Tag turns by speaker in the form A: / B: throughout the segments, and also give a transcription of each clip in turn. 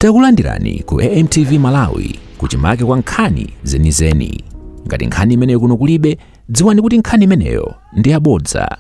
A: Takulandirani ku AMTV Malawi kuchimake kwa nkhani zenizeni. Ngati nkhani imeneyo kuno kulibe, dziwani kuti nkhani imeneyo ndi yabodza.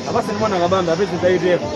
B: Abasi ni mwana kabanda apezi nitaideko.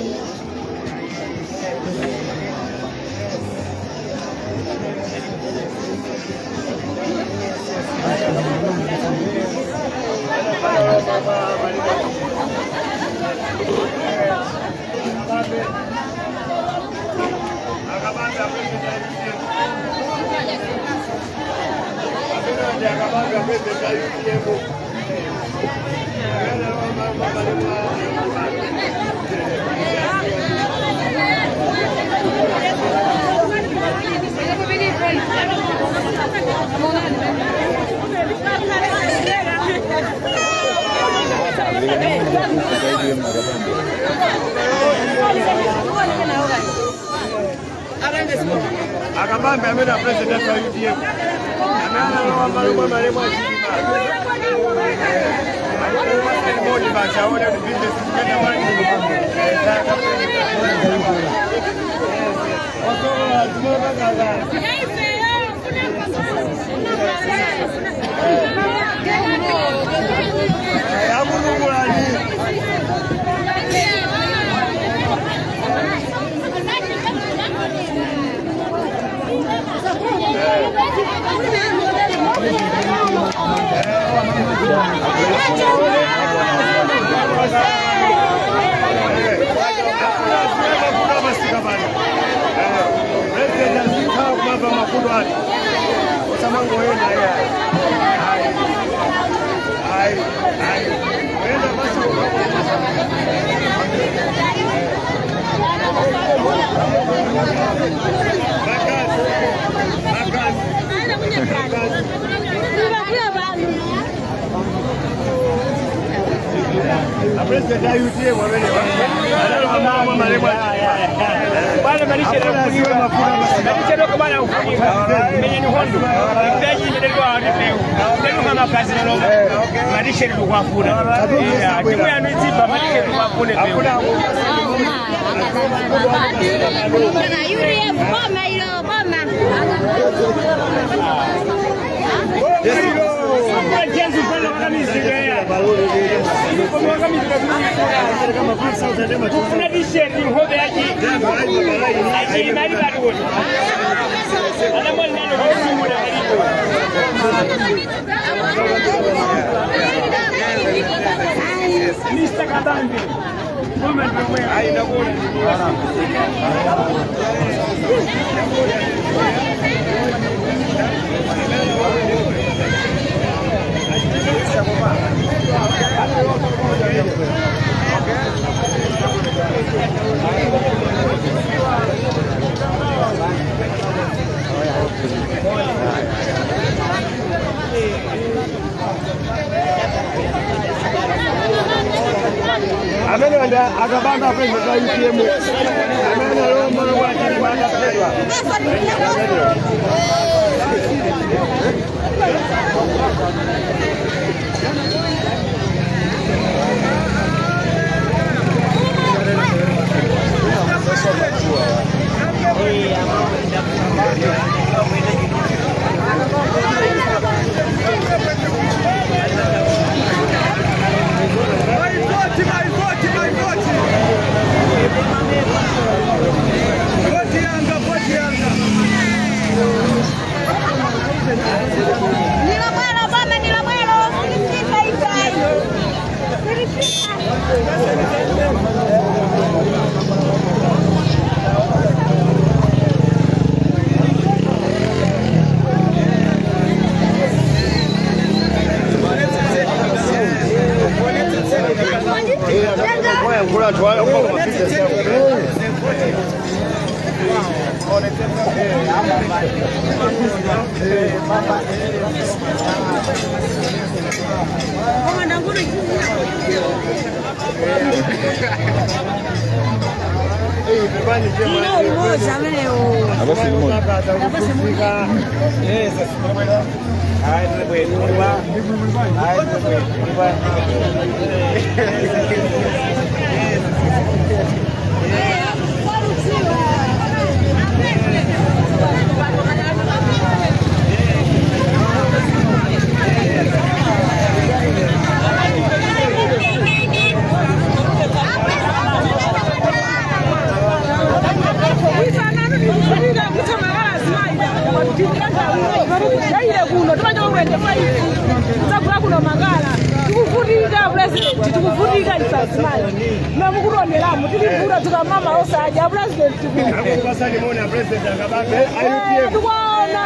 B: Akabambe amena president wa UDM. Anana wa maluma malema jima. Mmoja bacha wale ni business kwenda mali. Akabanga president wa UTM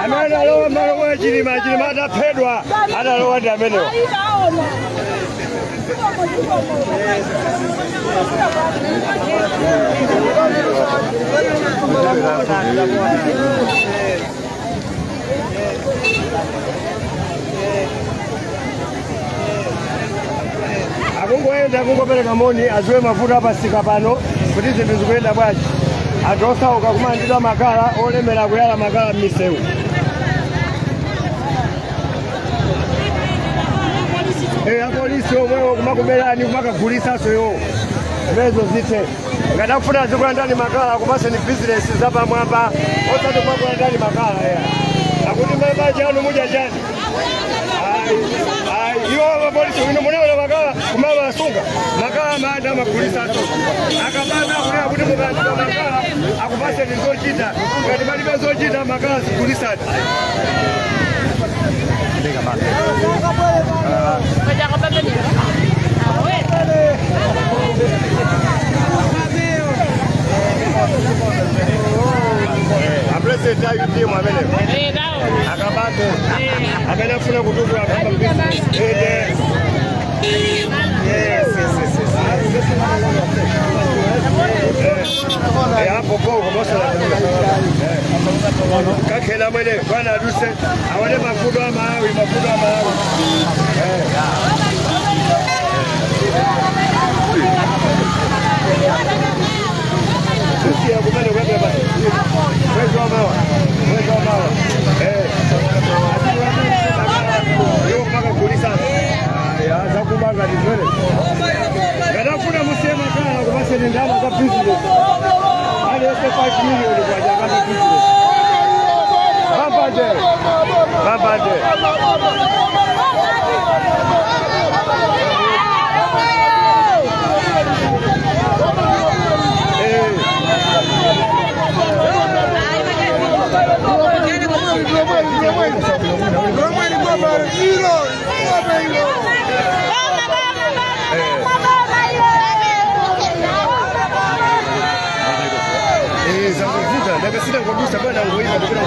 B: amena leo mara wa chini baada pedwa akungopeleka moni aziwe mafuta pasika pano kuti zinthu zikuyenda bwanji. Anthu osauka kumandidwa makala olemera kuyala makala m'misewu. Apolisi omwewo kumakuberani kumakagulisaso iwo mezo zithe ngati akufuna zikulandani makala kupaseni bizinesi zapamwamba osati kumakulandani makala akuti mema chanu muja chani iwo apolisi wino munaona makala kumawasunga makala maanda amagulisaso akabana akulea kuti mukalandika makala akupaseni zochita ngati palibe zochita makala zigulisani. amenafuna kutukula kama business. Hapo kwa masuala kakela mwele bwana duse awale mafudo amawi sisi ya kumene kwa baba mwezi wa mawa yo mpaka kulisa ya za kubanga nizwele Gadafuna musema kana kwa basi ndama za business. Ali yote 5 million kwa jamaa za business. Babaje. Sina kugusa bwana ngoiza bila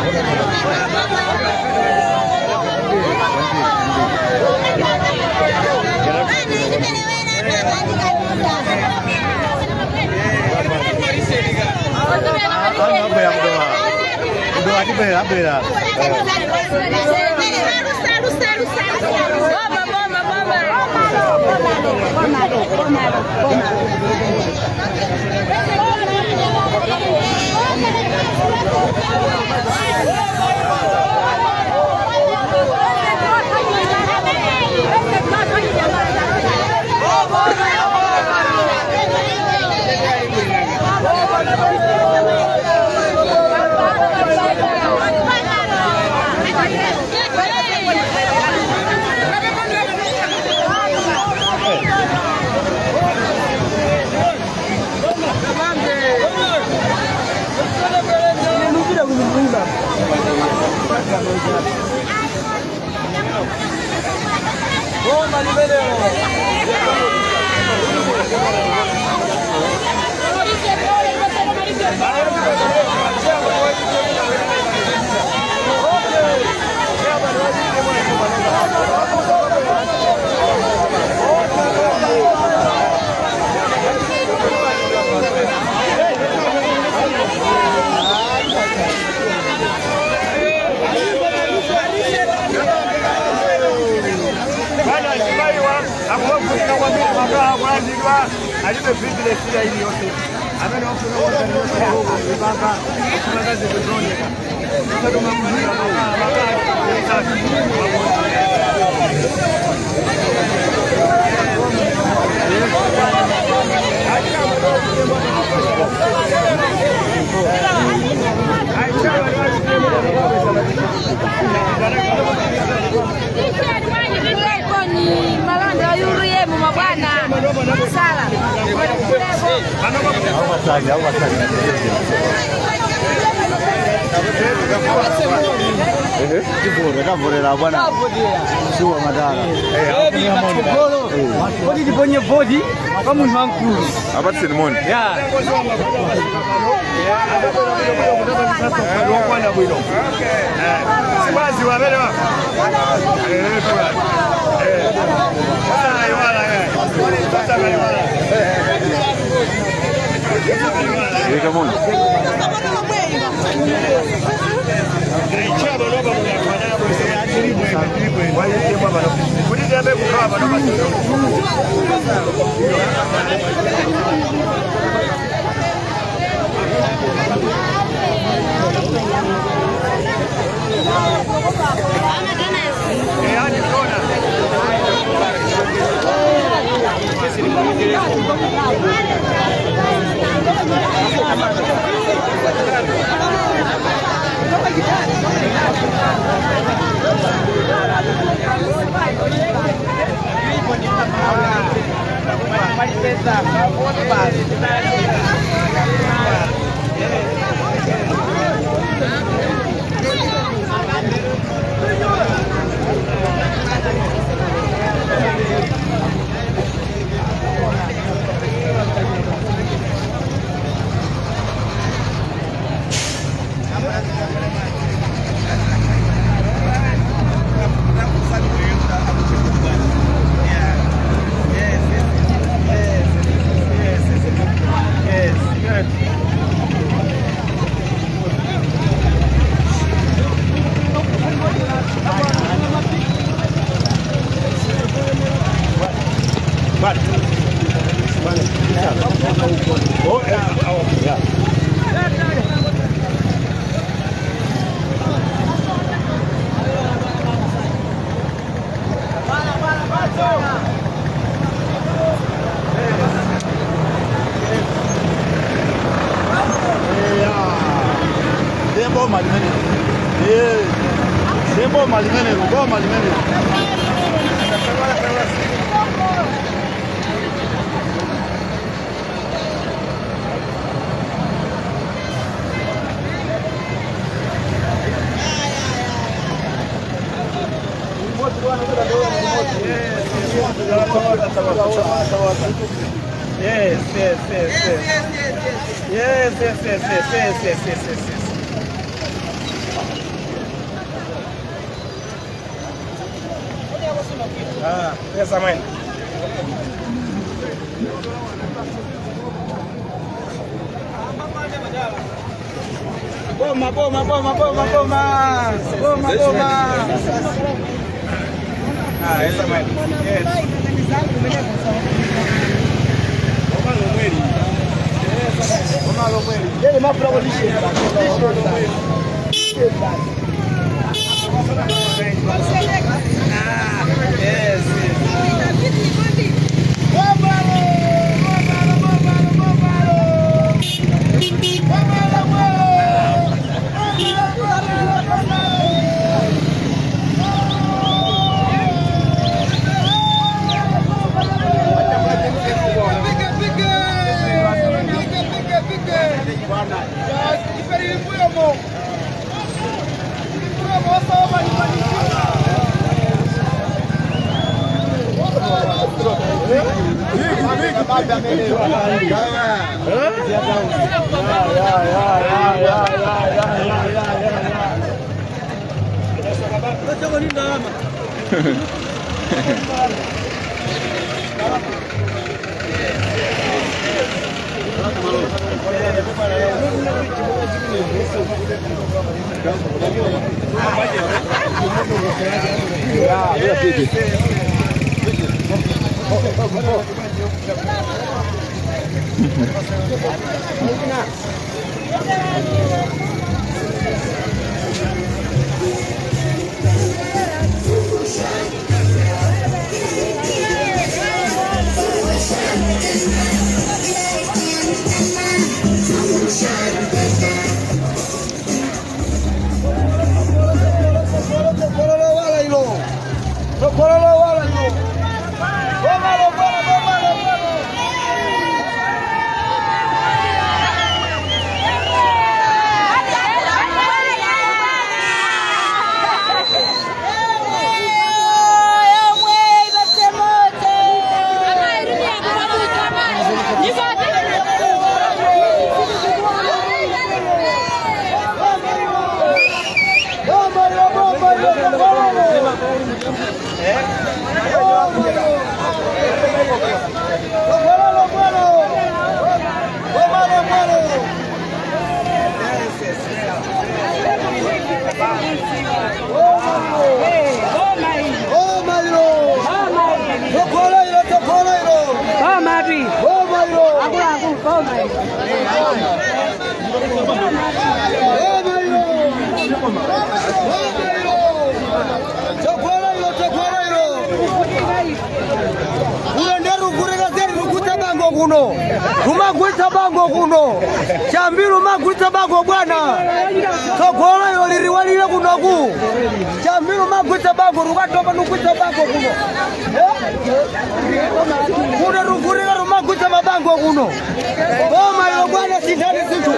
B: alipe business ile hii yote. Amena wafuna wote ni baba. Kuna kazi kuzoni. Sasa kama mzuri
C: Kavurera bwana. Shuwa madara.
D: Kodi diponye bodi kwa muntu wankulu.
C: Abatse limoni.
D: Ya.
B: Siwazi wabele wa.
C: Come on.
B: Essa mãe.
D: Boma.
B: Essa mãe. Ele mais para o lixo.
D: Rumagwita bango kuno Chambiru magwita bango bwana Tokolo yoliriwalile kuno ku Chambiru magwita bango Rukatoba nukwita bango kuno Kuna rugurika rumagwita mabango kuno Boma yo bwana sindani zintu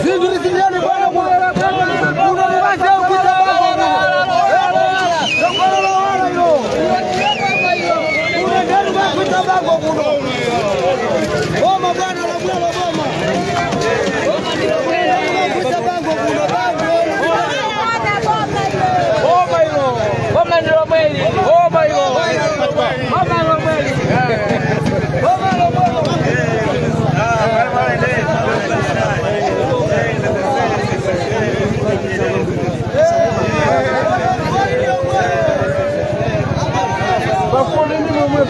D: Zintu sindani bwana kuna rukata ukwita bango kuno Tokolo wana yo Kuna nderu magwita bango kuno Boma bwana la bwana boma. Boma ndio mweli. Boma hilo. Boma ndio mweli. Boma ndio mweli. Bafuni ni mwe.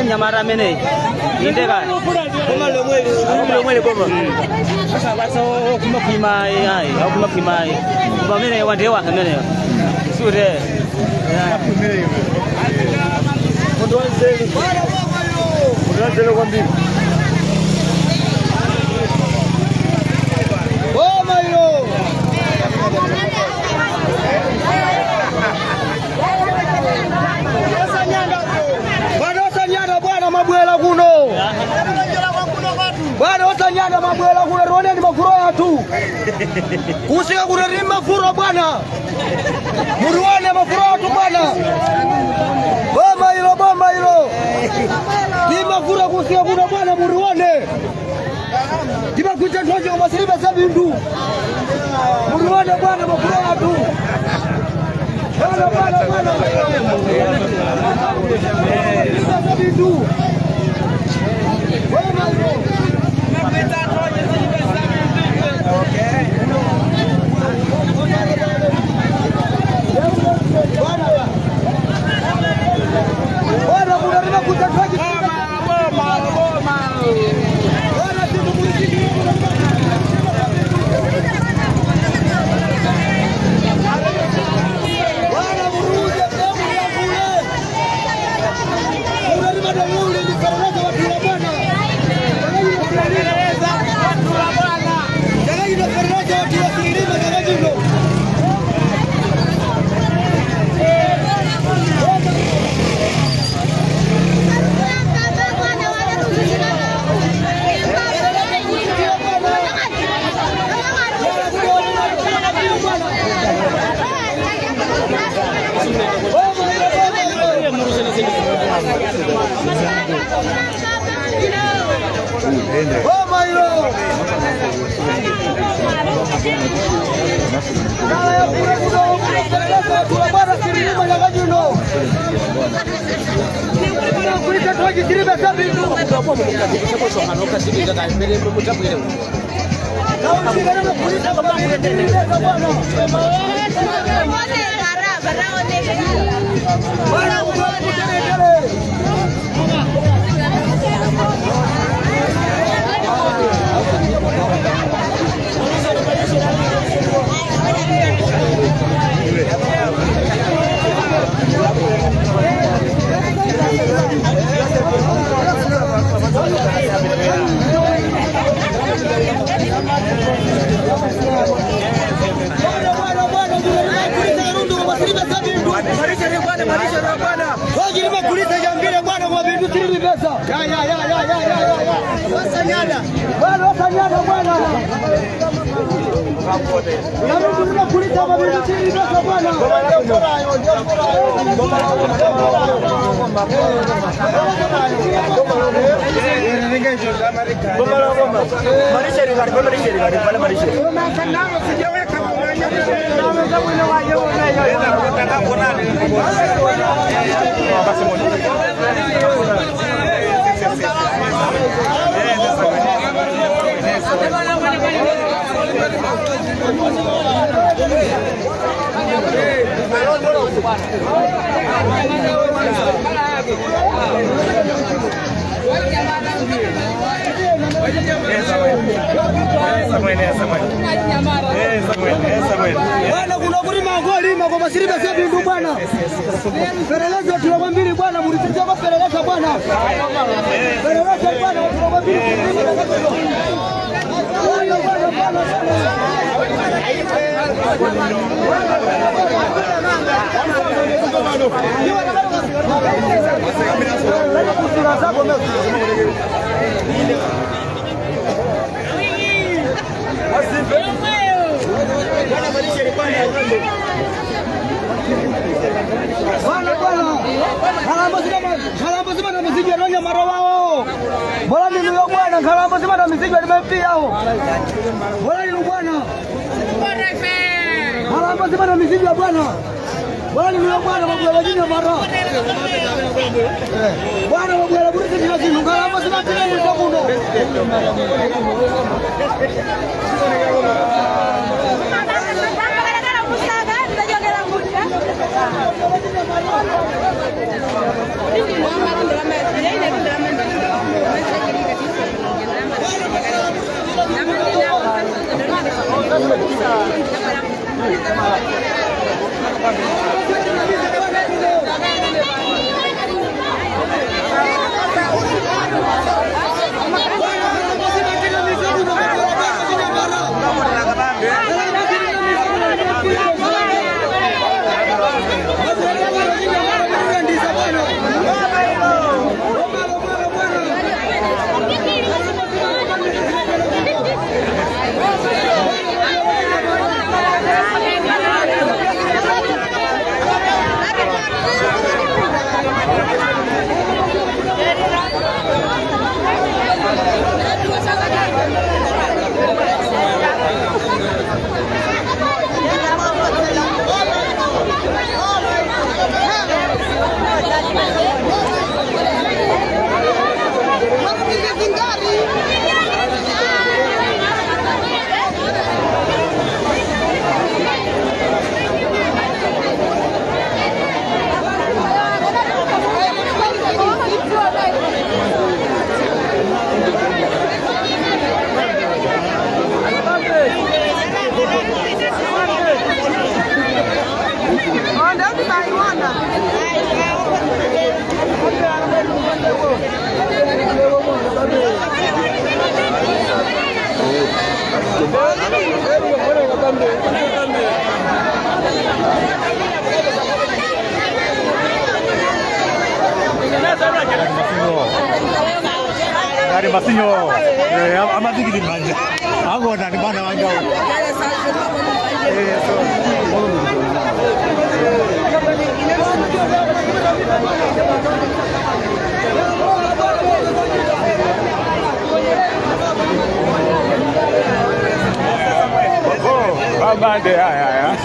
E: Nyamara mene inde kan kuma lomwe boma sasa baso kuma kimai ai au kuma kimai kuma mene wande wa mene sure
B: Mwanzele kwa mbili boma hilo mabwela kuno bwana osanyana mabwela kuno rone ni mafuro yatu kusika kuna ni mafuro bwana muruone mafuro yatu bwana bomba hilo ni mafuro kusika kuna bwana muruone tiba kuita ndoje kwa masiribe sabindu muruone bwana mafuro yatu bwana sabindu Bwana
D: Homa hilo. Kala ya kule kidogo kupeleka tula bwana kilimo ya Kajino. Kulika toji kiribe kabindu. Kwa mkakikisha kwa sohano kasiki kaka mbele mkutabwile. Na usigana na kulika kama kutengeneza bwana. Kulisa jambile bwana kwa bindu tiri pesa. Ya. Wasanyana. Bwana wasanyana bwana. Na mtu kulisa kwa bindu tiri pesa bwana. Bwana kuna kulima ngoli kwa masiribe sasa bindu bwana. Pereleza tunakwambia bwana mlisikia kwa pereleza bwana. Pereleza bwana tunakwambia. Kalamba sima na miziki ya ronya marawao. Bora ni leo bwana, kalamba sima na miziki ya nimepia hao. Bora ni bwana. Kalamba sima na miziki ya bwana. Bora ni leo bwana, mambo ya jini ya mara. Bwana mambo ya burudi ni lazima kalamba sima tena ni sabuno.
C: Dari masinyo, amati gidi manja. Ako na ni bana manja.
B: mabande haya.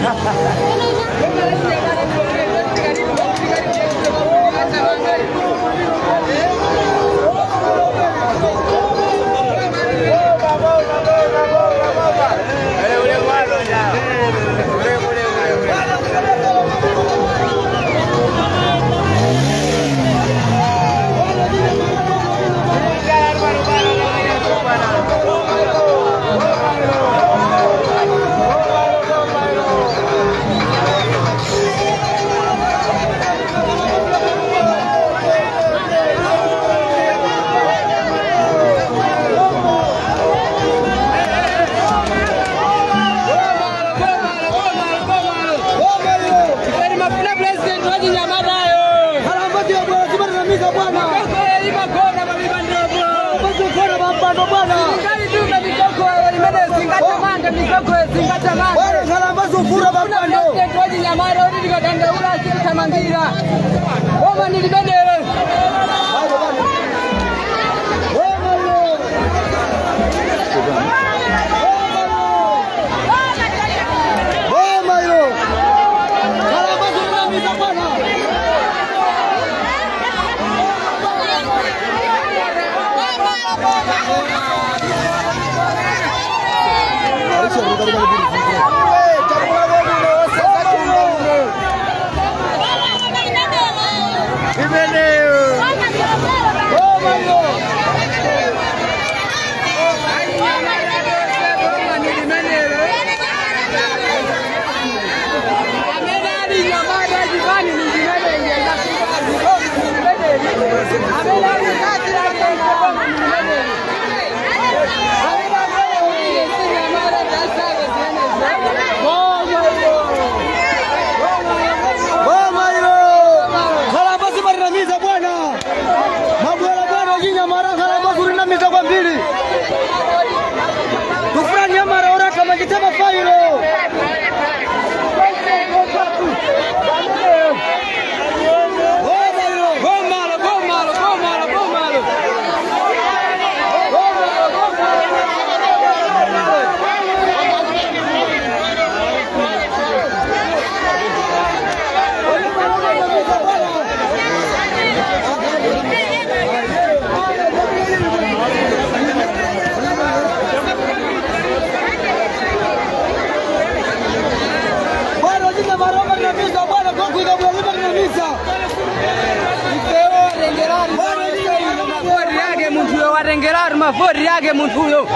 E: Rengerar mafori yake mtu huyo.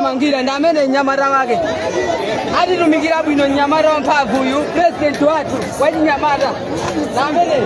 E: Mangira ndamene nyamara wake hadi tumigira bwino nyamara mpavu uyu president watu waji nyamara ndamene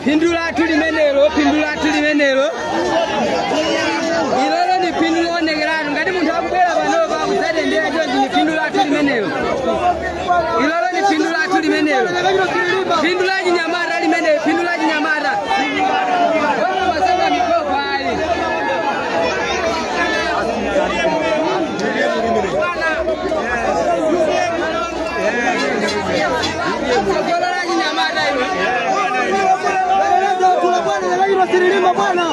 F: Pindula tuli menelo. Ilolo ni pindula onegerano ngati munthu akubwera pano pa kusade ndera chonchi ni pindula tuli menelo. Ilolo ni pindula tuli menelo. Pindula chinyamata limenelo, pindula chinyamata. Wana masanga mikoko ali. Sokola chinyamata ilo.
D: Sirilima bwana.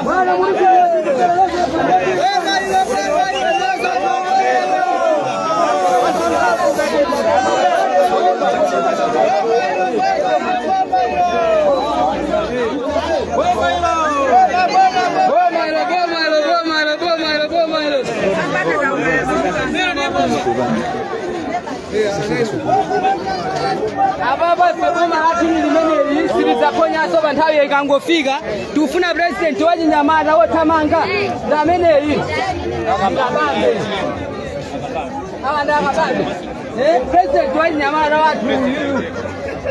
D: Bwana mwisho.
F: Ababa saboma hati nilimene siriza konya soba nthawi ikangofika tufuna president wa Chinyamata wothamanga ndameneyi akabambe akabambe president wa Chinyamata wathu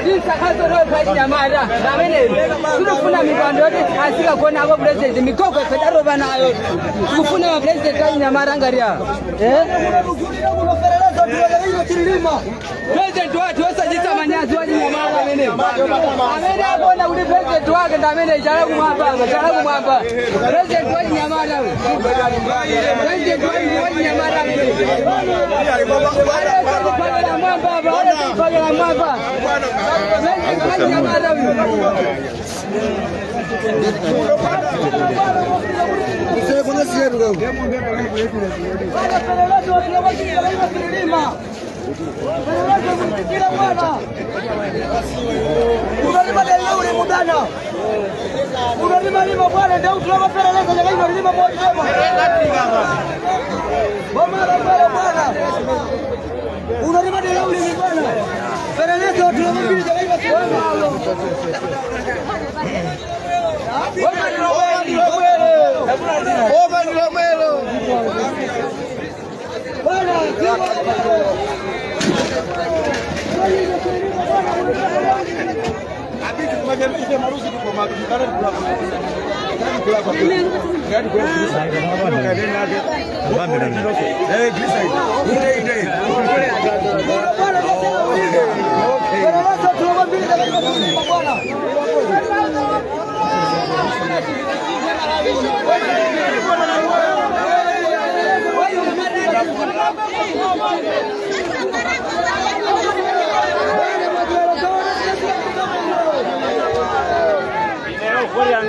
F: Disakazo kwa Chinyamata ndameneyi tunafuna mipando yote asika kona hapo president mikoko fedaro banayo kufuna president wa Chinyamata ngaria President watu wasajisa manyazi wa Chinyamata amene abona kuti president wake ndamene chala kumwamba president wa Chinyamata president wa Chinyamata amene pagala mwamba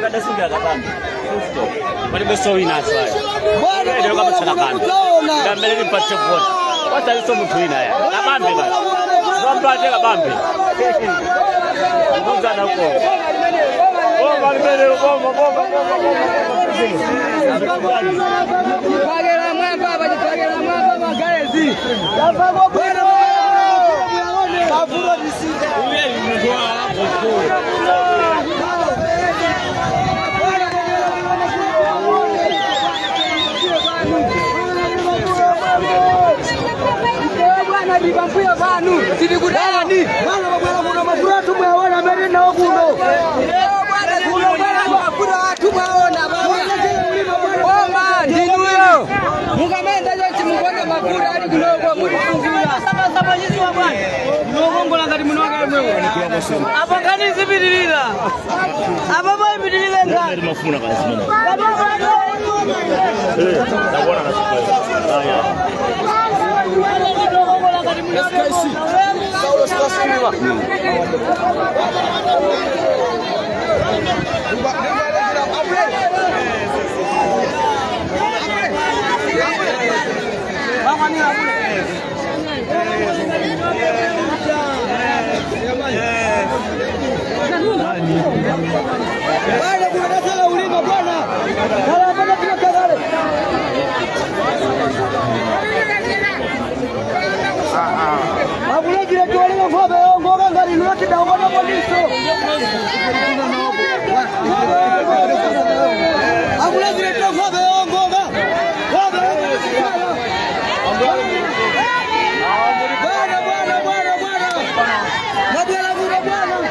E: Ada sudah kapan? Mari besok ini asal. Dia juga bercakap. Dan mereka ni pacak buat. Pasal itu mungkin ya. Kapan betul? Berapa aja kapan betul? Bukan aku. Oh, mari betul.
F: Pakai lama magai sih.
D: Di sini.
F: Dibampuya banu silikudani
D: Bwana bwana kuna mafura tu mwaona mbele na huko.
F: Bwana mafura watu mwaona Oma ndinuyo mukamenda yote mukona mafura ali kunogo muri kungula saba nyinyi wa bwana nongongola ngati munoga mwewe apa kani zibidirira apa boy bidirira ngani
E: Mafuna kwa simama. Ndabona na
D: SKC. Saulo Stasiliva. Mati da wana poliso. Ambulance to fabe ongoga. Fabe. Bwana. Mabela bwana.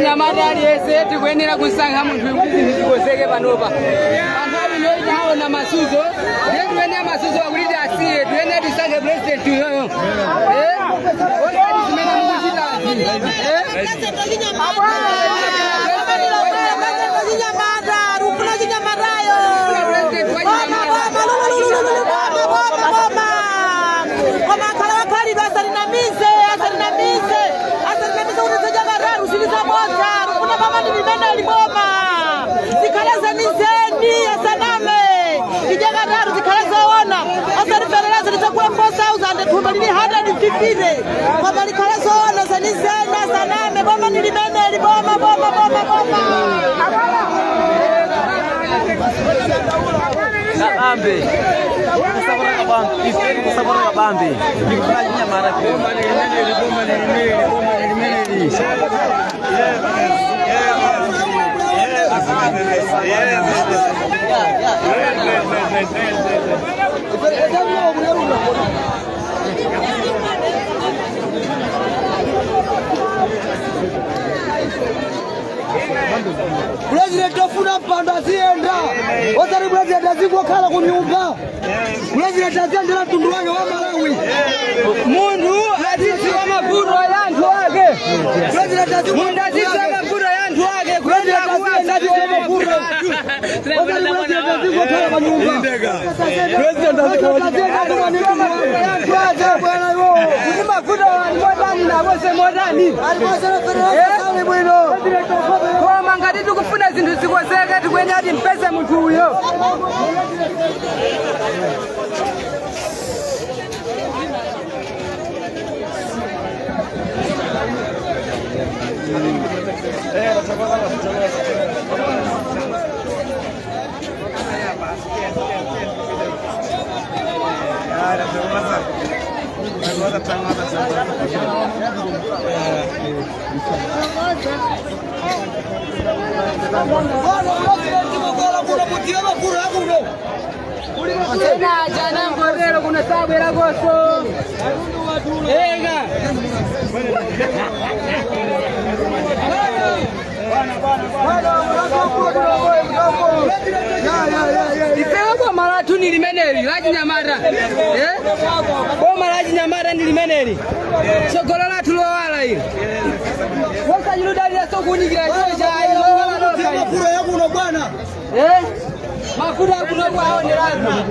F: Nyamadari ese tikuenera kusanga muntu ndikozeke panopa anthu noitawo na masuzo ndiye tuene masuzo akuliti asiye tuene tisange president yoyo zimene President ofuna mpando asienda. Otari president azingokhala ku nyumba. President azendera mtundu wake wa Malawi. Mundu azidziwa mavuto ya anthu ake. President azidziwa mavuto ya anthu ake. President azidziwa mavuto. Otari president azingokhala ku nyumba. President azingokhala ku nyumba. Bwana yo. Kuti mavuto modani na bose modani. Alibosera federal bwino. Koma ngati tikufuna zinthu zikozeke tikuyenda kuti mpeze munthu uyo. Jana ngorero kuna sabera goso. Ega. Ipewa kwa maratu nilimeneri laji nyamara. Kwa maraji nyamara nilimeneri. Sokolola tulowala hii. Wasa yuludari ya soku nigira joja hii. Mafura ya kuno bwana. Mafura ya kuno kwa hao ni lazima.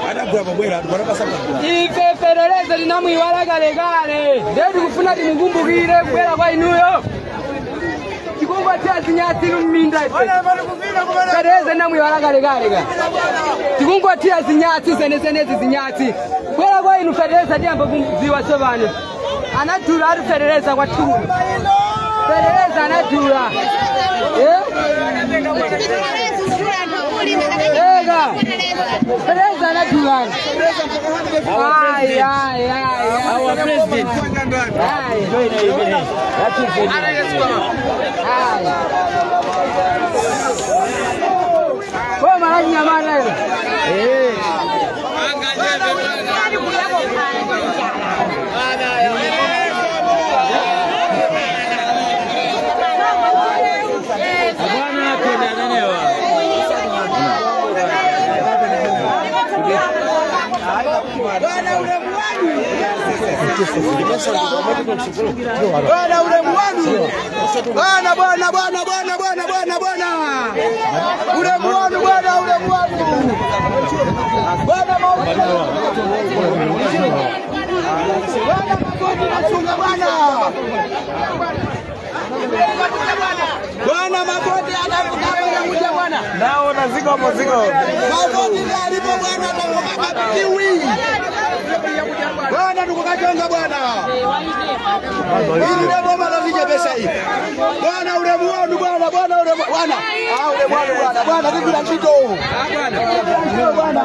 C: Ada
F: Ife perereza linamwiwala gale ndendi kufuna timukumbukire kubwera kwa inuyo chikungwa cha zinyatsi luminda perereza linamwiwala gale chikungwa cha zinyatsi senesenezi zinyatsi kubwera kwa inu perereza tiamba kumziwa sobane anadula ari perereza kwa tulu perereza anadula Ega perereza anadula our president kwa mara nyamana ile
D: Bwana uremu wanu. Bwana uremu wanu Bwana Bwana magoti anakuja bwana.
B: Nao naziko mzigo.
D: Magoti alipo bwana atakoka kiwi. Bwana tukukajonga bwana. Ile boma lazije pesa hii. Bwana ule muone bwana ule bwana. Ule bwana kila kitu. Bwana.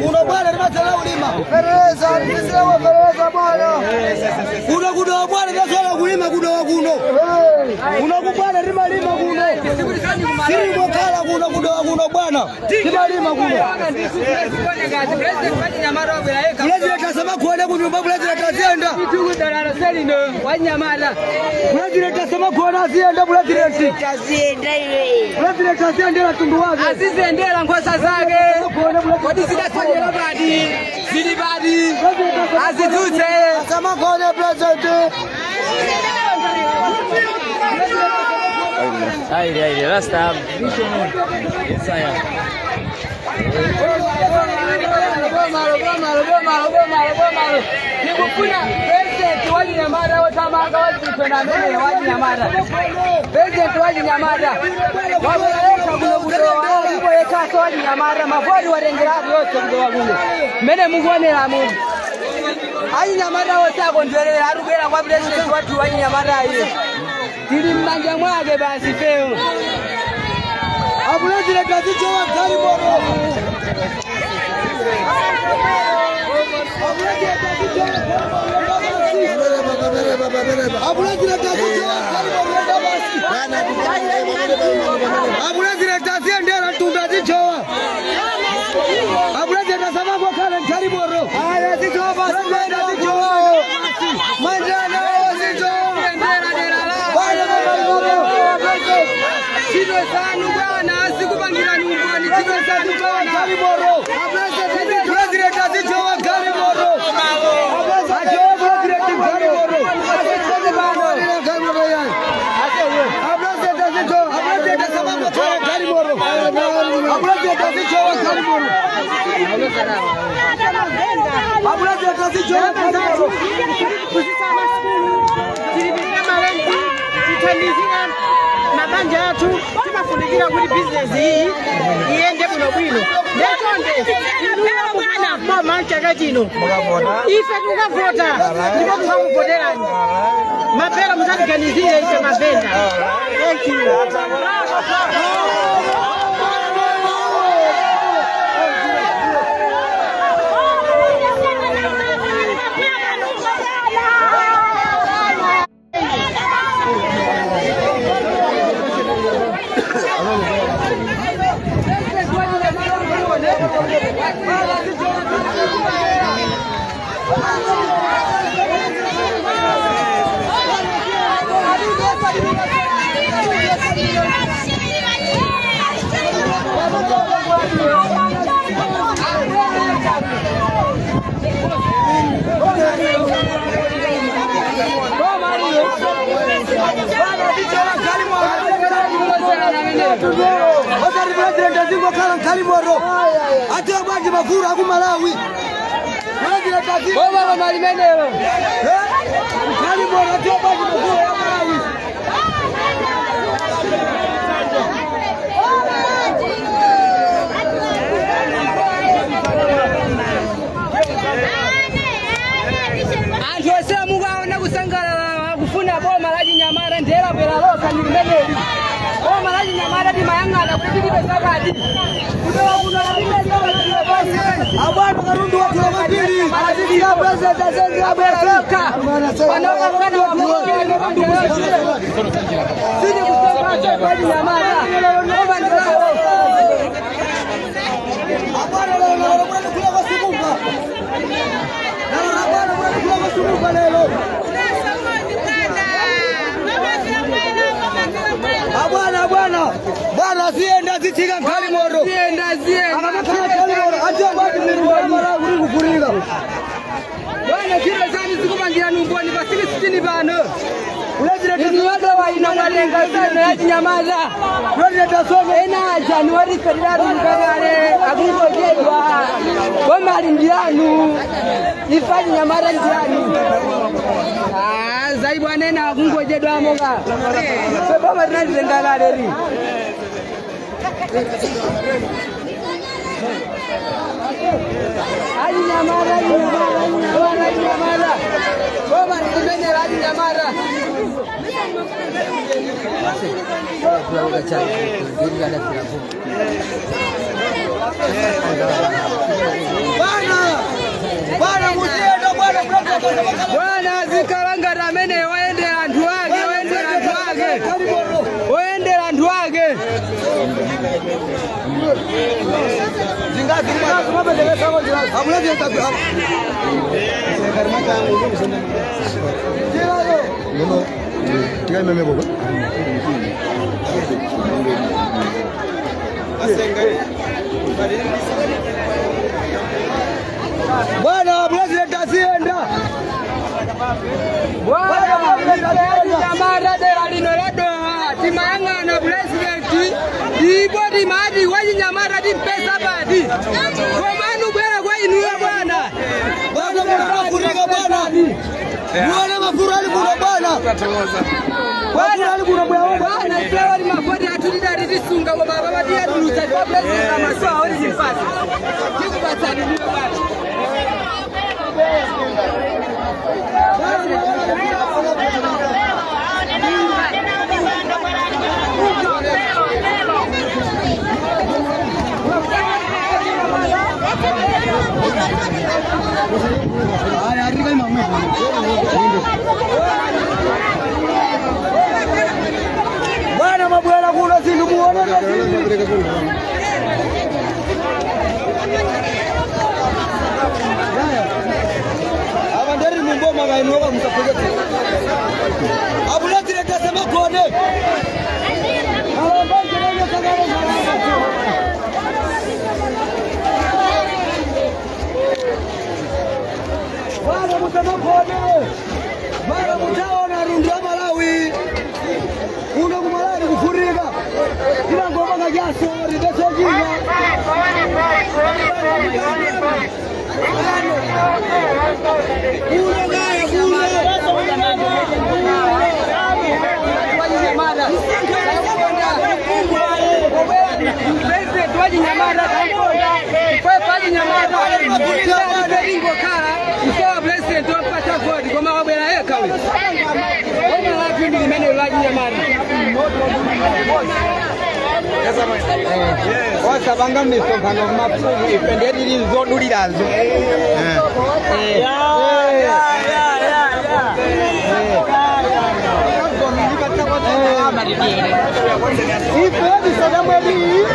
D: Uno bwana limatela ulima. Pereza bwana. Uno kudo bwana limatela kulima kudo kuno. Uno kubwana lima kuno. Siri mokala kuno bwana. Lima kuno. President asema kuona kunyumba president asienda. President asema kuona asienda president. President asienda tundu wake.
F: Asizendela ngosa zake. Kodi zidasanyela badi. Zili badi. Azitute.
D: Asema kuona president.
E: Aire, rasta. Saya.
F: Nikufuna president wajinyamara watamanga wazipenda mbele wajinyamara. President wajinyamara. Wabuleka kunokudoa walipoyeka wajinyamara mavori warengeravi yote kudoa kuno. Mene Mungu wanela Mungu. Wajinyamara wotako ndwelera arubera kwa president watu wajinyamara hiyo. Tili mmanja mwake basi feo.
D: Abulezile kazicho wa gari moro. Abulezile kazicho wa gari moro. Abulezile kazicho wa gari moro. Abulezile kazicho ndera tunda zicho. Abulezile kasama kwa kale gari moro. Aya zicho basi ndera zicho. Manjana zicho.
F: Ndera ndera la. Chino sanu bwana asikupangira nyumbani chino sanu bwana
D: Gari moro. President azicho wa gari moro.
G: mabanja yatu tumafunikira kuri business hii iende kuno bwino ndetonde bwana mama chakachino ife tukavota ndipo tukamuvoterani mapera muzatiganizire ife mapenda. Thank you.
F: kufuna boma la Nyamara ndera bela loka ni mbele boma la Nyamara di mayanga kutiki pesa kadi kutoka kuna basi abana karundu wa kula mbili azidi ya pesa tazenzi ya beka wanaona kwani wa sije kutoka kwa Nyamara boma ndio abana leo kula kwa sukumba na abana kula kwa sukumba leo Bwana zienda zitika nkali moro. Zienda. Anataka nkali moro. Acha baki ni mara kufurika. Bwana kile zani zikubangia numboni basili 60 bano. Ulazile tasoga wa inawalenga sana ya Nyamara. Ulazile tasoga ina Januari Februari mkagale akungojedwa. Boma lindianu. Ifanye Nyamara ndianu. Zai bwana na akungojedwa moga. Boma linalendala leri. Ali Nyamara boma nimene Ali Nyamara bwana zikalanga ramene waende antu wake Bwana president asienda. Bwana Nyamara dera linorado timanga na president ibodi madi wa Nyamara di pesa badi. Kwa manu bwana kwa inuwe bwana. Bwana mafurika bwana. Bwana mafurali bwana. Bwana alibura bwana sewa ni mafodi atulida ridisunga kwa baba badia tuluta kwa president kama sawa ori zifasi. Kiku batani ni bwana. Bwana mabwana kuna zindu muone abandari mumboma bainoba mutapogete abulatire kasema kone bwana mutamokone bwana mutaona rundu ya Malawi una kumalani kufurika kila ngoma ngajaso ridesojinga Wasabanga misongano mafumu ipendeni lizonulirazo ifedi sadamweli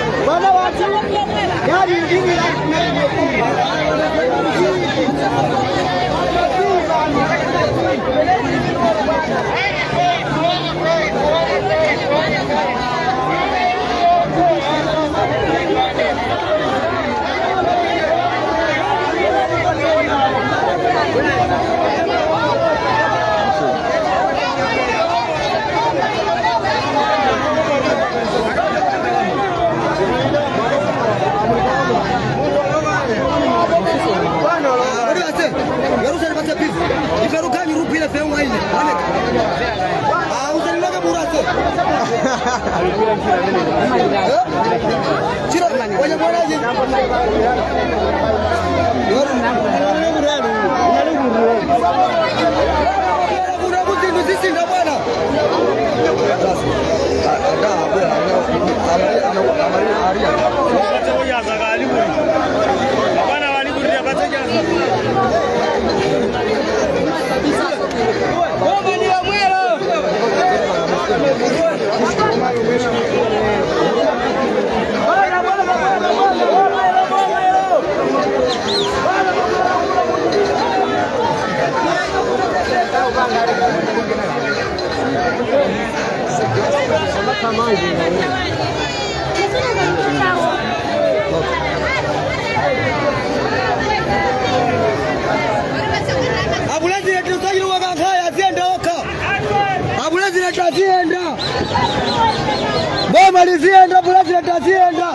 D: Boma lizienda, bulati litazienda.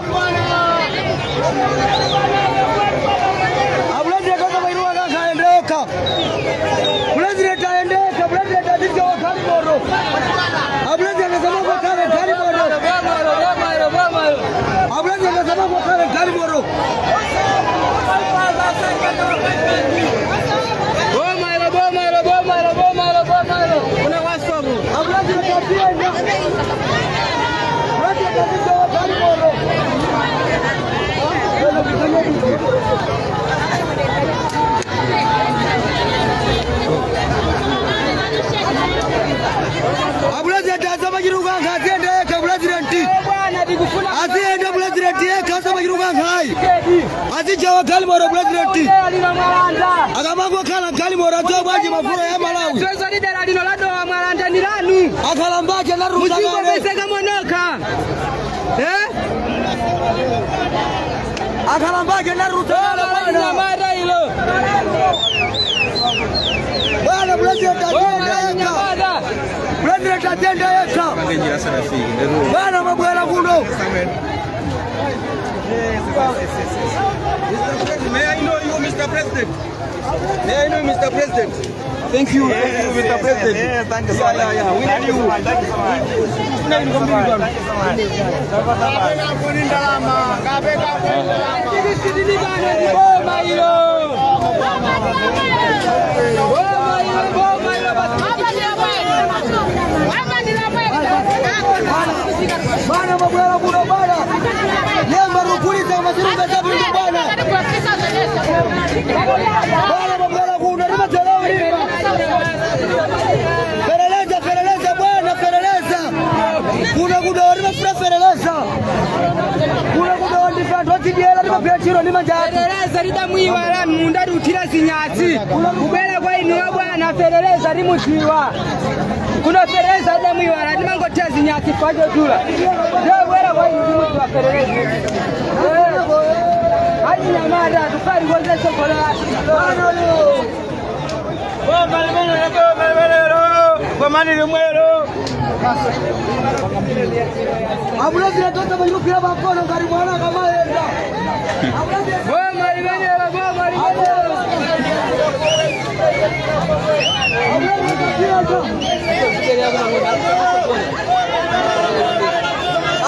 D: Bulati litaenda mairuwa kaka endeka. Bulati litaendeka, bulati litazienda wakali moro. Bulati litazienda wakali moro. Bulati litazienda wakali moro. Una wasobu. Bulati litazienda. Abulazi atazama jiruganga atende kabulazi ranti. Atende abulazi ranti kasama jiruganga hai. Atija wakali moro abulazi ranti. Akamango kala kali moro atobwaje mafuro ya Malawi.
F: Zozo lidera lino lado wa Maranda ni lanu.
D: Akalambaje na ruza
F: gani. Mujimbo besega monoka.
D: Akalambaje na ruza
F: bwana mara hilo.
D: Bwana bulati atende. Bulati atende yeka. Bwana mabwana kuno.
H: May I know you, Mr. President? May I know you, Mr. President? Thank you, Mr. President. Yeah, thank you so much. Yeah. We need you. Thank you so much. Thank you so
D: Bana mabwana kuna bana. Lemba rukuliza mazirunga za bindu bana. Bana mabwana kuna rima telewi rima. Fereleza bwana fereleza. Kuna rima fereleza. Kuna ndifando tijela rima piachiro rima jati.
F: Fereleza rida mwiwala mundari utira sinyati. Kubele kwa inu ya bwana fereleza rimu chiwa. Kuna fereleza rida mwiwala rima ngotea sinyati fajo dula. Ndio wera kwa inu rimu chiwa fereleza. Haji nyamada tufari kwa zeso kola.
H: Kwa mani limwero.
D: Abulazi natoka banyukira bakono ngari mwana kama yenda.
F: Boma limenero.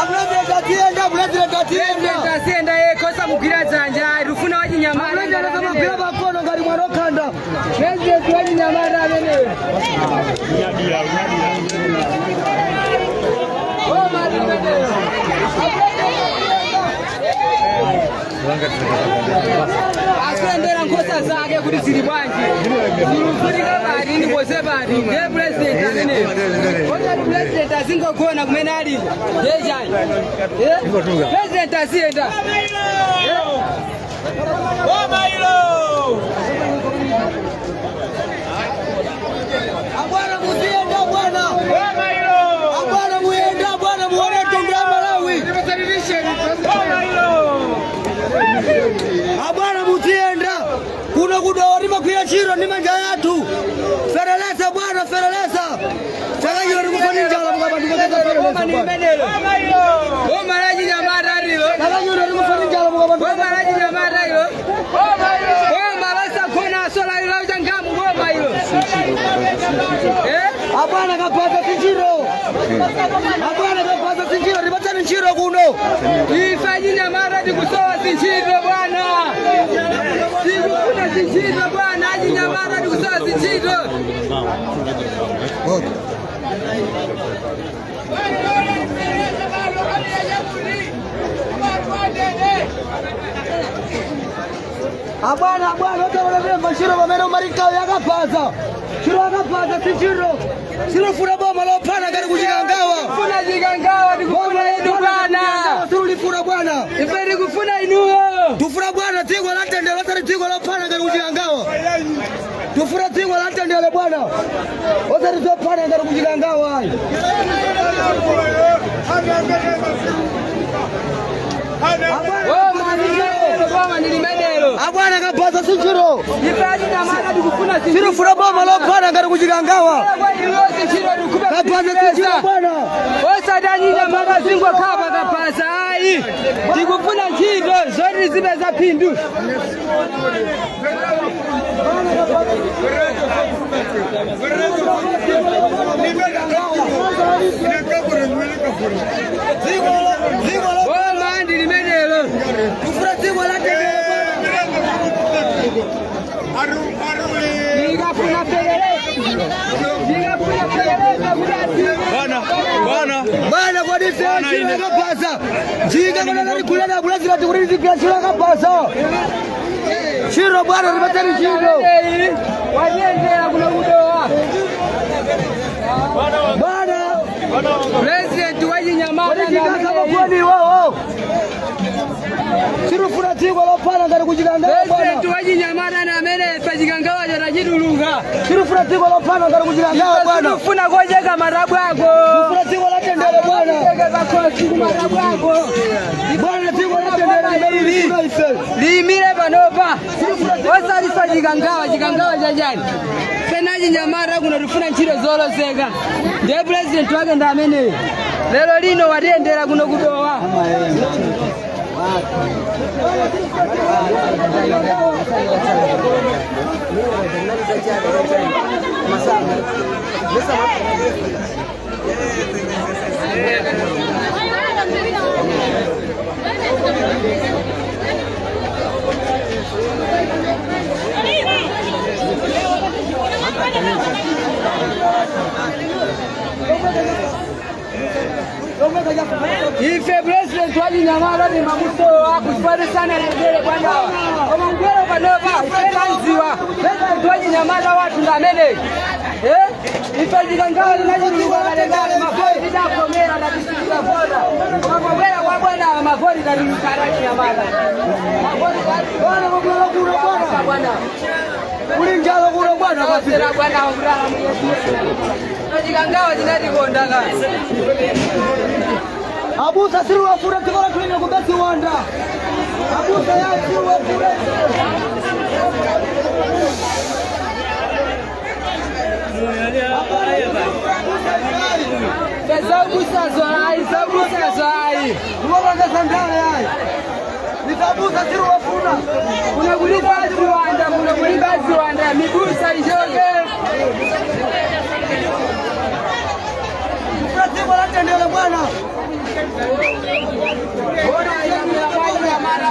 F: Abulazi tatienda kosa mukira zanja rufuna waji nyamara
D: ngara kama pira bakono ngari mwana kanda.
F: President waji nyamara amenewe. Boma limenero. Akuyendera nkhosa zake kuti zili bwanji. Zikufunika bati ndipose bati. Ndiye president ameneyo. Kodi president azingogona kumene alipo. Ndiye chani. President asiyenda.
D: Abwana muzienda bwana. Abwana muenda bwana muone tundu la Malawi. Abwana muzienda. Kuna kudori makuya chiro ni manja yatu. Fereleza bwana fereleza. Chakajiro ni kufanya njala mkaba ndikeza fereleza bwana.
F: Goma la Nyamara lilo.
D: Chakajiro ni kufanya njala mkaba ndikeza.
F: Goma la Nyamara lilo. Goma la sakona sola lilo jangamu goma hilo.
D: Abwana kapata tinjiro. Abwana kapata tinjiro ribatani nchiro kuno.
F: Ifanyi Nyamara dikusowa tinjiro bwana. Tikufuna tinjiro bwana. Aji Nyamara dikusowa tinjiro.
D: Abwana wote wanavemba shiro wameno marikao yakapaza. Shiro yakapaza tinjiro. Shiro fura boma lopana kari kujigangawa.
F: Funa jigangawa dikufuna yedu bwana.
D: Suruli fura bwana.
F: Iferi kufuna inuo.
D: Tufura bwana tigwa latende lotari tigwa lopana kari kujigangawa. Tufura tigwa latende bwana. Lotari lopana kari kujigangawa. Abwana kapaza sinjiro.
F: Ifanyi Nyamara dikufuna tinjiro.
D: Shiro fura boma lopana kari kujigangawa. Kapaza sinjiro bwana.
F: Osadani Nyamara zingwa kaba kapaza ai. Tikufuna ntchito zoti zibe zaphindu. Goma ndili menelo.
D: Tufura tigwa latende.
F: Nikafuna Fereleza. Nikafuna Fereleza
D: Bana kwa defense yakapaza. Jinga kana nari kulana bulazira tukurinzi pia shiro yakapaza. Shiro bwana ribatani shiro.
F: Wanyendera kuna kudoa.
D: Bana.
F: President wa Nyamara
D: Kama kwani wao. Shiro fura tigwa lopana ngari kujiganga bwana.
F: President wa Nyamara na mene pajiganga jarajidulunga.
D: Shiro fura tigwa lopana ngari kujiganga bwana.
F: Tufuna kojeka marabu yako.
D: Fura tigwa latendele bwana.
F: Kojeka bakosi marabu yako.
D: Bwana tigwa latendele ngari ife.
F: Limire panopa. Osa lifajigangawa jigangawa jajani. Fenaji Nyamara kuna rufuna nchiro zolo zega. Ndiye president wake ndamene. Lelo lino wadiendera kuno kudoa. Ife president wa Nyamara ni mamuto wako sipare sana regere bwana. Kama ngero kanova ifanziwa. President wa Nyamara watu ndamene. Ife jigangawa linajiwa malegale mafori ndidakomera na kusikia bora. Kama bwana kwa bwana mafori ndalikaraki Nyamara. Mafori bwana kwa bwana bwana.
D: Ulinjalo kuro bwana basi.
F: Bwana ngurana mwenyewe. Jigangawa jinadikondaga.
D: Abusa siru wafura tikora kulina kubasi wanda. Abusa ya siru wafura.
F: Zabusa zoai.
D: Tuwanga sandana yai. Nitabusa siru wafura.
F: Kuna kulibazi wanda, migusa ijoge.
D: Mfrati wala tendele bwana.
F: Bora ya mara.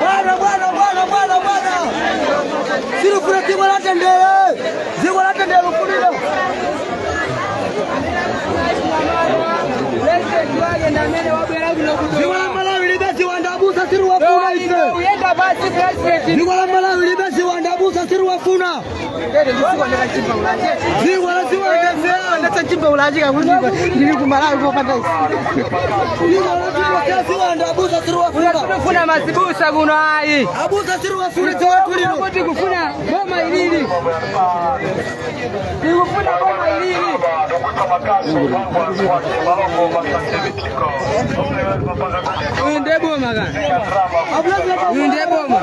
D: Bwana sirufuna dziko la tendere lufunira dziko la Malawi libe ziwandabusa siruwafuna ife dziko la Malawi libe ziwandabusa siruwafuna dziko la ziwandachimba ulachika kuti ndiri kumalawi kopanda ziwandabusa siruwafuna
F: mazibusa kuno ayi
D: abusa siruwafuna dzawatuliro
F: kuti kufuna boma ilili tikufuna boma ilili Unde boma kan? Unde boma.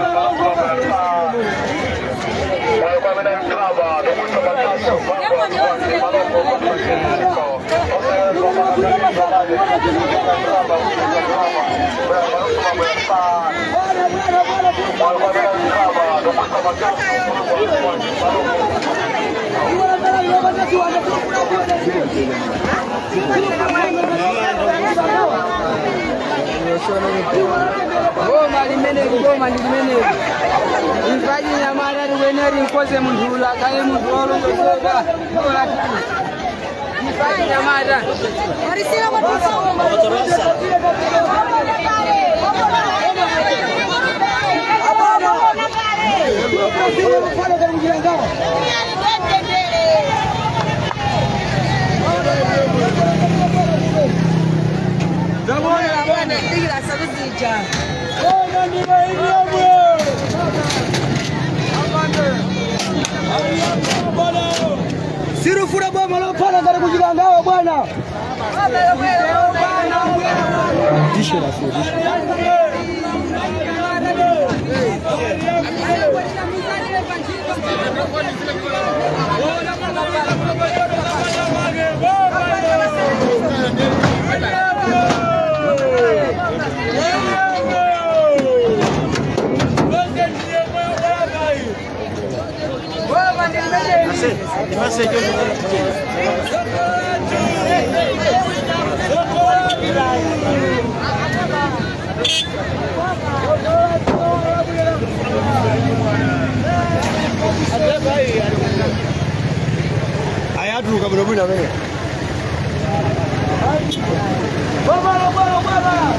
F: Goma limene ifaji nyamara liweneri nkoze mundula kale muntu olongosoka ifaji nyamara warisira
D: sirufuna boma lopana kali kujilangawa bwana ayatuka bwana bwana wewe baba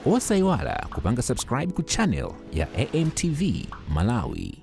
A: Osaiwala kupanga subscribe ku channel ya AMTV Malawi.